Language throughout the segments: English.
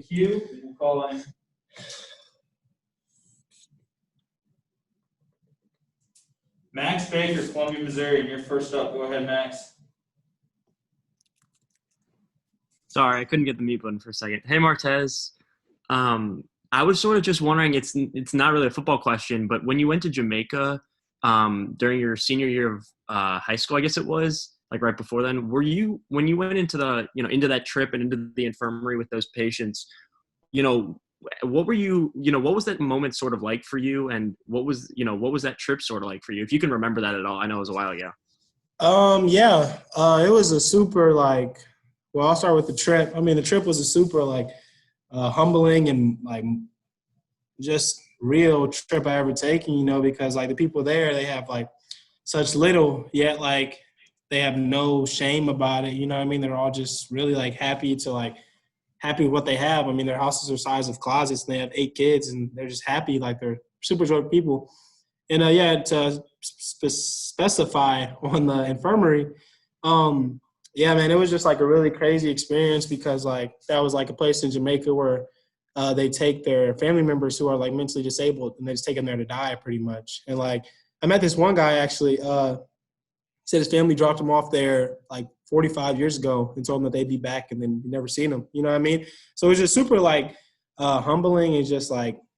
queue. We'll call in Max Baker, Columbia, Missouri. And you're first up. Go ahead, Max. Sorry, I couldn't get the mute button for a second. Hey, Martez. I was sort of just wondering, it's not really a football question, but when you went to Jamaica during your senior year of high school, I guess it was, like right before then, when you went into into that trip and into the infirmary with those patients, what was that moment sort of like for you, and what was that trip sort of like for you, if you can remember that at all? I know it was a while ago. It was a super I'll start with the trip. I mean, the trip was a super humbling and just real trip I ever taken, because the people there, they have such little, yet they have no shame about it. You know what I mean? They're all just really happy with what they have. I mean, their houses are size of closets and they have 8 kids and they're just happy. They're super joyful people. And to specify on the infirmary, man, it was just a really crazy experience because that was a place in Jamaica where they take their family members who are mentally disabled and they just take them there to die pretty much. And I met this one guy actually, said his family dropped him off there 45 years ago and told him that they'd be back, and then never seen him. You know what I mean? So it was just super humbling and just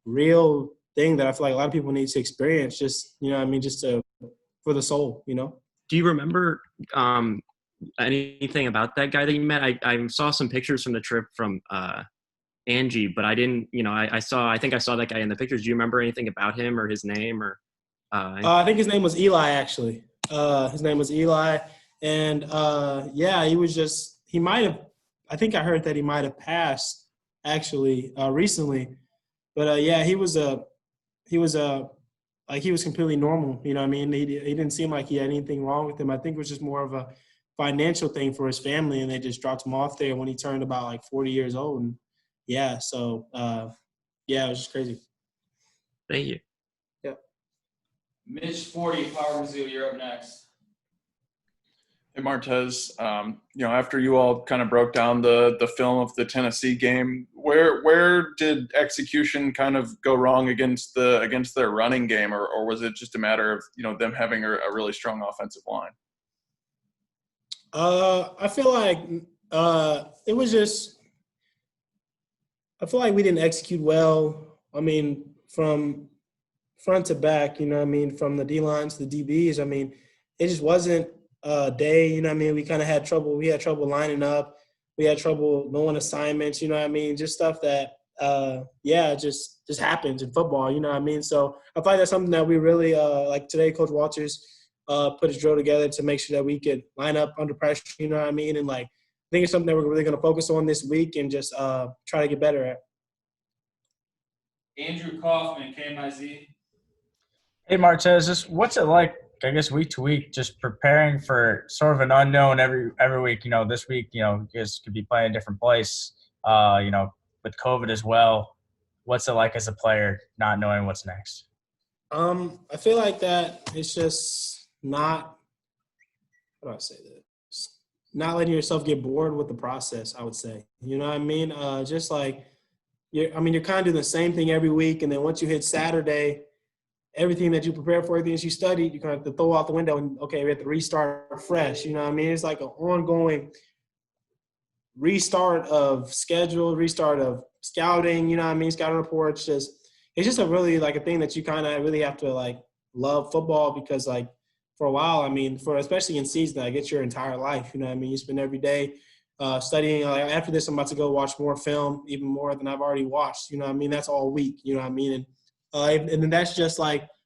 real thing that I feel a lot of people need to experience, just, you know what I mean, just for the soul, Do you remember anything about that guy that you met? I saw some pictures from the trip from Angie, but I didn't, I think I saw that guy in the pictures. Do you remember anything about him or his name or? I think his name was Eli, actually. His name was Eli. And I think I heard that he might have passed actually recently. But he was completely normal. You know what I mean? He didn't seem like he had anything wrong with him. I think it was just more of a financial thing for his family, and they just dropped him off there when he turned about 40 years old. And it was just crazy. Thank you. Yeah. Mitch 40, Power Mizzou, you're up next. Hey, Martez, after you all kind of broke down the film of the Tennessee game, where did execution kind of go wrong against their running game, or was it just a matter of, them having a really strong offensive line? I feel it was just – I feel we didn't execute well. I mean, from front to back, you know what I mean, from the D-lines to the DBs. I mean, it just wasn't day, you know what I mean? We kind of had trouble. We had trouble lining up. We had trouble knowing assignments, you know what I mean? Just stuff that, just happens in football, you know what I mean? So I feel that's something that we really, today, Coach Walters put his drill together to make sure that we could line up under pressure, you know what I mean? And, I think it's something that we're really going to focus on this week and just try to get better at. Andrew Kaufman, KMIZ. Hey, Martez, just what's it like, I guess, week to week, just preparing for sort of an unknown every week? This week, you guys could be playing a different place, with COVID as well. What's it like as a player not knowing what's next? I feel that it's just not – how do I say this? Not letting yourself get bored with the process, I would say. You know what I mean? Just you're kind of doing the same thing every week, and then once you hit Saturday – everything that you prepare for, everything that you studied, you kind of have to throw out the window and, okay, we have to restart fresh. You know what I mean? It's an ongoing restart of schedule, restart of scouting, you know what I mean? Scouting reports. It's just a really, a thing that you kind of really have to, love football because, for a while, I mean, especially in season, it's your entire life. You know what I mean? You spend every day studying. After this, I'm about to go watch more film, even more than I've already watched. You know what I mean? That's all week. You know what I mean? And then that's just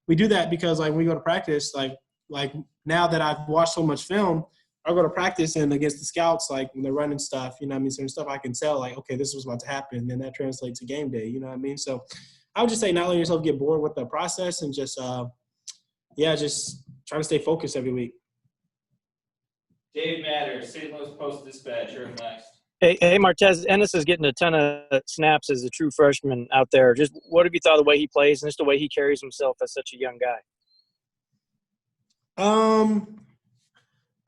we do that because when we go to practice, now that I've watched so much film, I go to practice and against the scouts, when they're running stuff, you know what I mean? Certain stuff I can tell, okay, this is what's about to happen. And then that translates to game day, you know what I mean? So I would just say not letting yourself get bored with the process and just, just trying to stay focused every week. Dave Matters, St. Louis Post-Dispatch, you're up next. Hey, Martez, Ennis is getting a ton of snaps as a true freshman out there. Just what have you thought of the way he plays and just the way he carries himself as such a young guy?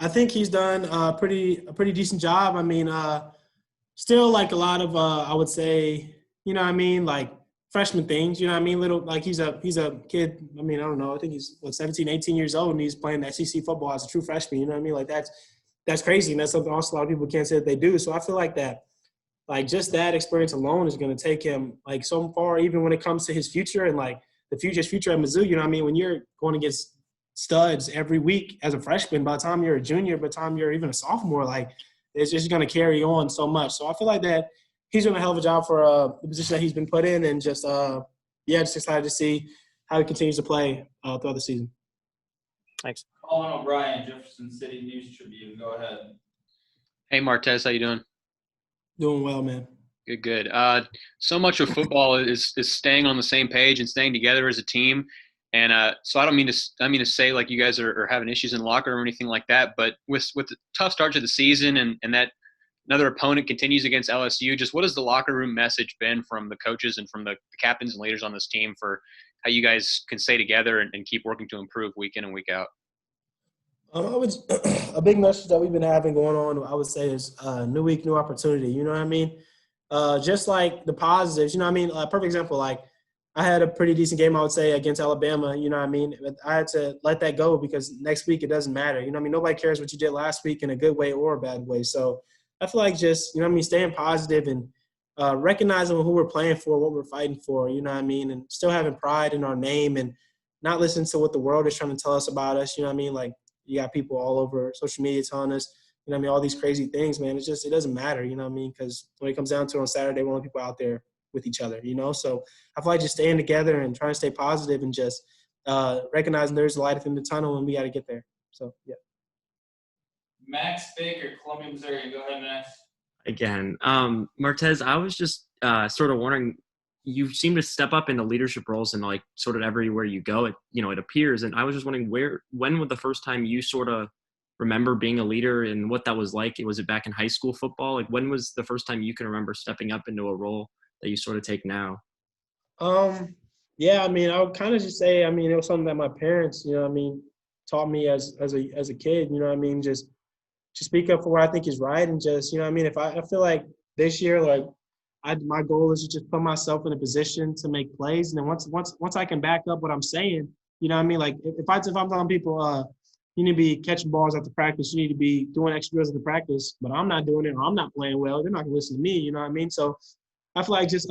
I think he's done a pretty decent job. I mean, still like a lot of I would say, you know what I mean, like freshman things, you know what I mean? Little like he's a kid. I mean, I don't know. I think he's 17, 18 years old and he's playing SEC football as a true freshman, you know what I mean? Like that's crazy. And that's something also a lot of people can't say that they do. So I feel like that like just that experience alone is going to take him like so far, even when it comes to his future and like his future at Mizzou. You know what I mean? When you're going against studs every week as a freshman, by the time you're a junior, by the time you're even a sophomore, like it's just going to carry on so much. So I feel like that he's doing a hell of a job for the position that he's been put in, and just just excited to see how he continues to play throughout the season. Thanks. Colin O'Brien, Jefferson City News Tribune. Go ahead. Hey, Martez, how you doing? Doing well, man. Good. So much of football is staying on the same page and staying together as a team. And so I mean to say like you guys are having issues in the locker room or anything like that. But with the tough start to the season and that another opponent continues against LSU, just what has the locker room message been from the coaches and from the captains and leaders on this team for how you guys can stay together and keep working to improve week in and week out? A big message that we've been having going on, I would say, is new week, new opportunity. You know what I mean? Just like the positives, you know what I mean? Perfect example, like I had a pretty decent game, I would say, against Alabama, you know what I mean? But I had to let that go because next week it doesn't matter. You know what I mean? Nobody cares what you did last week in a good way or a bad way. So I feel like just, you know what I mean, staying positive and recognizing who we're playing for, what we're fighting for, you know what I mean? And still having pride in our name and not listening to what the world is trying to tell us about us, you know what I mean? Like you got people all over social media telling us, you know what I mean, all these crazy things, man. It's just, it doesn't matter, you know what I mean? Because when it comes down to it on Saturday, we're only people out there with each other, you know? So I feel like just staying together and trying to stay positive and just recognizing there's a light at the end of the tunnel and we got to get there. So, yeah. Max Baker, Columbia, Missouri. Go ahead, Max. Again, Martez, I was just sort of wondering, you seem to step up into leadership roles and like sort of everywhere you go, it appears. And I was just wondering when was the first time you sort of remember being a leader and what that was like? Was it back in high school football? Like when was the first time you can remember stepping up into a role that you sort of take now? Yeah, I mean, I would kind of just say, I mean, it was something that my parents, you know what I mean, taught me as a kid, you know what I mean, just to speak up for what I think is right and just, you know what I mean, if I feel like this year, like my goal is to just put myself in a position to make plays. And then once I can back up what I'm saying, you know what I mean? Like if I'm telling people, you need to be catching balls after practice, you need to be doing extra drills after practice, but I'm not doing it or I'm not playing well, they're not gonna listen to me, you know what I mean? So I feel like just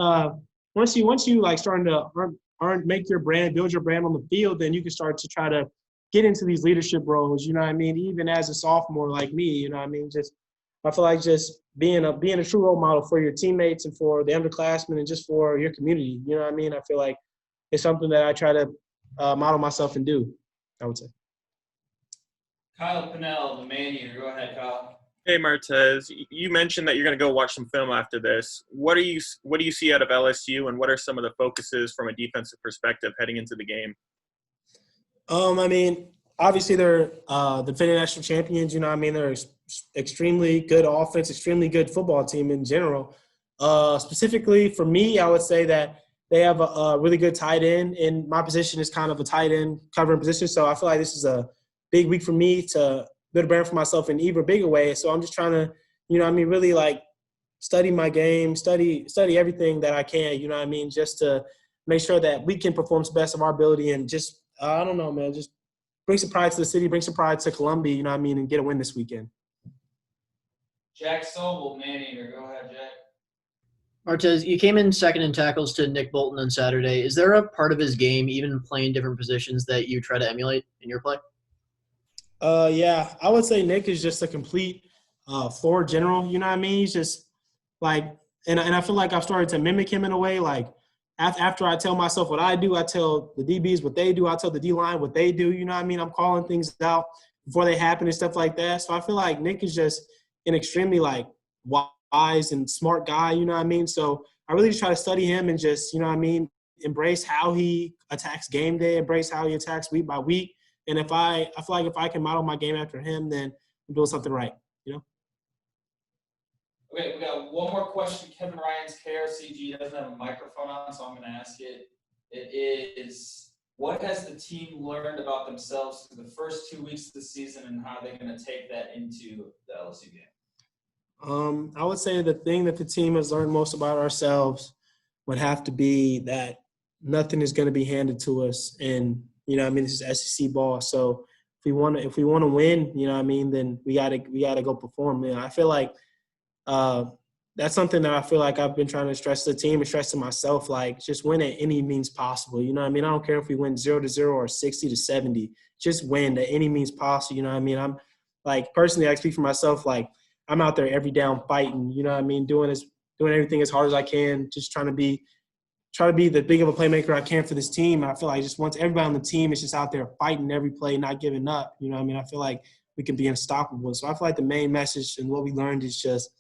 once you like starting to make your brand, build your brand on the field, then you can start to try to get into these leadership roles, you know what I mean? Even as a sophomore like me, you know what I mean? Just I feel like just being a true role model for your teammates and for the underclassmen and just for your community, you know what I mean? I feel like it's something that I try to model myself and do, I would say. Kyle Pinnell, the Maneater. Go ahead, Kyle. Hey Martez, you mentioned that you're going to go watch some film after this. What do you see out of LSU, and what are some of the focuses from a defensive perspective heading into the game? I mean, obviously they're the defending national champions. You know what I mean? They're extremely good offense, extremely good football team in general. Specifically for me, I would say that they have a really good tight end, and my position is kind of a tight end covering position. So I feel like this is a big week for me to build a brand for myself in even bigger way. So I'm just trying to, you know what I mean, really like study my game, study everything that I can, you know what I mean, just to make sure that we can perform to the best of our ability and just, I don't know, man, just bring some pride to the city, bring some pride to Columbia, you know what I mean, and get a win this weekend. Jack Sobel, Maneater. Go ahead, Jack. Martez, you came in second in tackles to Nick Bolton on Saturday. Is there a part of his game, even playing different positions, that you try to emulate in your play? Yeah, I would say Nick is just a complete floor general, you know what I mean? He's just like, and I feel like I've started to mimic him in a way. Like after I tell myself what I do, I tell the DBs what they do, I tell the D-line what they do, you know what I mean? I'm calling things out before they happen and stuff like that. So I feel like Nick is just an extremely like wise and smart guy, you know what I mean? So I really just try to study him and just, you know what I mean, embrace how he attacks game day, embrace how he attacks week by week. And I feel like if I can model my game after him, then I'm doing something right, you know? Okay, we got one more question. Kevin Ryan's KRCG doesn't have a microphone on, so I'm going to ask it. It is, what has the team learned about themselves through the first 2 weeks of the season, and how are they going to take that into the LSU game? I would say the thing that the team has learned most about ourselves would have to be that nothing is going to be handed to us. And, this is SEC ball. So if we want to win, then we got to go perform. I feel like that's something that I feel like I've been trying to stress to the team and stress to myself, like just win at any means possible. I don't care if we win 0-0 or 60-70, just win at any means possible. I'm like, personally, I speak for myself, like I'm out there every down fighting, doing everything as hard as I can, just try to be the big of a playmaker I can for this team. I feel like just once everybody on the team is just out there fighting every play, not giving up, I feel like we can be unstoppable. So I feel like the main message and what we learned is just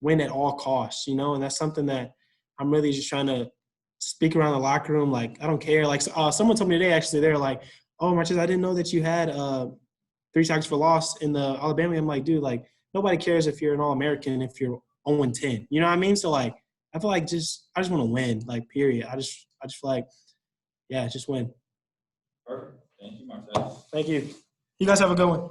win at all costs, and that's something that I'm really just trying to speak around the locker room. Like, I don't care. Like, someone told me today, actually, they're like, oh, Martez, I didn't know that you had 3 tackles for loss in the Alabama. I'm like, dude, like, nobody cares if you're an All-American if you're 0-10. You know what I mean? So, like, I feel like I just want to win, like, period. I just feel like, yeah, just win. Perfect. Thank you, Martez. Thank you. You guys have a good one.